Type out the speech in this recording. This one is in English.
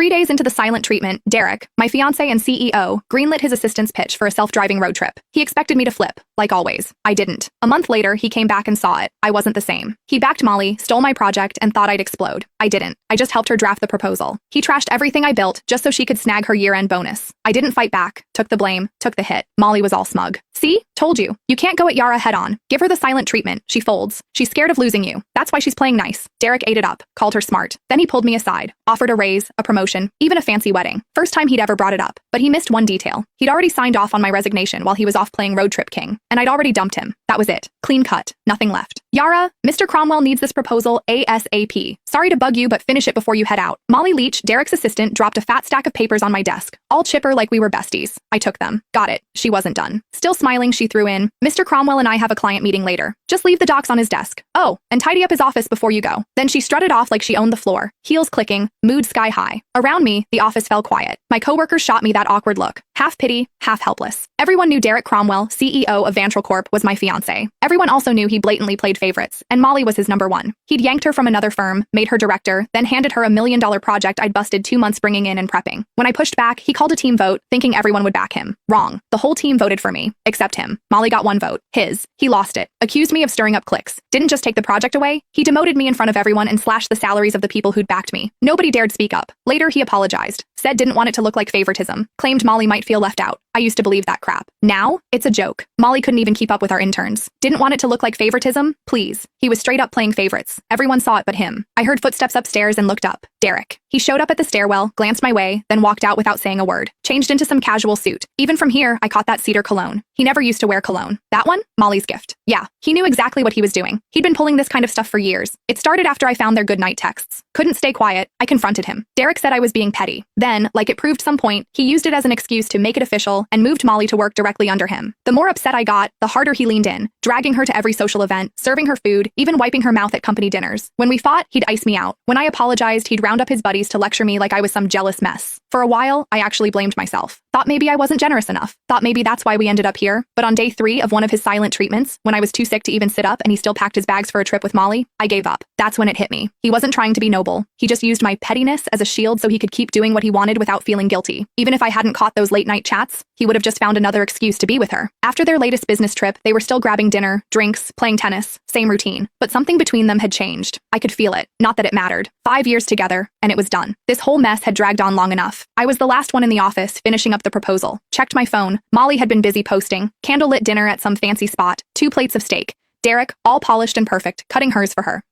3 days into the silent treatment, Derek, my fiancé and CEO, greenlit his assistant's pitch for a self-driving road trip. He expected me to flip, like always. I didn't. A month later, he came back and saw it. I wasn't the same. He backed Molly, stole my project, and thought I'd explode. I didn't. I just helped her draft the proposal. He trashed everything I built just so she could snag her year-end bonus. I didn't fight back, took the blame, took the hit. Molly was all smug. See? Told you. You can't go at Yara head-on. Give her the silent treatment. She folds. She's scared of losing you. That's why she's playing nice. Derek ate it up, called her smart. Then he pulled me aside, offered a raise, a promotion, even a fancy wedding. First time he'd ever brought it up. But he missed one detail. He'd already signed off on my resignation while he was off playing Road Trip King, and I'd already dumped him. That was it. Clean cut. Nothing left. Yara, Mr. Cromwell needs this proposal ASAP. Sorry to bug you, but finish it before you head out. Molly Leach, Derek's assistant, dropped a fat stack of papers on my desk, all chipper like we were besties. I took them. Got it. She wasn't done. Still smiling, she threw in, Mr. Cromwell and I have a client meeting later. Just leave the docs on his desk. Oh, and tidy up his office before you go. Then she strutted off like she owned the floor, heels clicking, mood sky high. Around me, the office fell quiet. My coworkers shot me that awkward look, half pity, half helpless. Everyone knew Derek Cromwell, CEO of Vantral Corp, was my fiancé. Everyone also knew he blatantly played favorites, and Molly was his number one. He'd yanked her from another firm, made her director, then handed her $1 million project I'd busted 2 months bringing in and prepping. When I pushed back, he called a team vote, thinking everyone would back him. Wrong. The whole team voted for me, except him. Molly got 1 vote. His. He lost it. Accused me of stirring up cliques. Didn't just take the project away. He demoted me in front of everyone and slashed the salaries of the people who'd backed me. Nobody dared speak up. Later, he apologized. Said didn't want it to look like favoritism. Claimed Molly might feel left out. I used to believe that crap. Now, it's a joke. Molly couldn't even keep up with our interns. Didn't want it to look like favoritism? Please. He was straight up playing favorites. Everyone saw it but him. I heard footsteps upstairs and looked up. Derek. He showed up at the stairwell, glanced my way, then walked out without saying a word. Changed into some casual suit. Even from here, I caught that cedar cologne. He never used to wear cologne. That one? Molly's gift. Yeah, he knew exactly what he was doing. He'd been pulling this kind of stuff for years. It started after I found their goodnight texts. Couldn't stay quiet. I confronted him. Derek said I was being petty. Then, like it proved some point, he used it as an excuse to make it official and moved Molly to work directly under him. The more upset I got, the harder he leaned in, dragging her to every social event, serving her food, even wiping her mouth at company dinners. When we fought, he'd ice me out. When I apologized, he'd round up his buddies to lecture me like I was some jealous mess. For a while, I actually blamed myself. Thought maybe I wasn't generous enough. Thought maybe that's why we ended up here. But on day 3 of one of his silent treatments, when I was too sick to even sit up and he still packed his bags for a trip with Molly, I gave up. That's when it hit me. He wasn't trying to be noble. He just used my pettiness as a shield so he could keep doing what he wanted without feeling guilty. Even if I hadn't caught those late-night chats, he would have just found another excuse to be with her. After their latest business trip, they were still grabbing dinner, drinks, playing tennis, same routine. But something between them had changed. I could feel it. Not that it mattered. 5 years together, and it was done. This whole mess had dragged on long enough. I was the last one in the office, finishing up the proposal. Checked my phone. Molly had been busy posting. Candlelit dinner at some fancy spot. 2 plates of steak. Derek, all polished and perfect, cutting hers for her.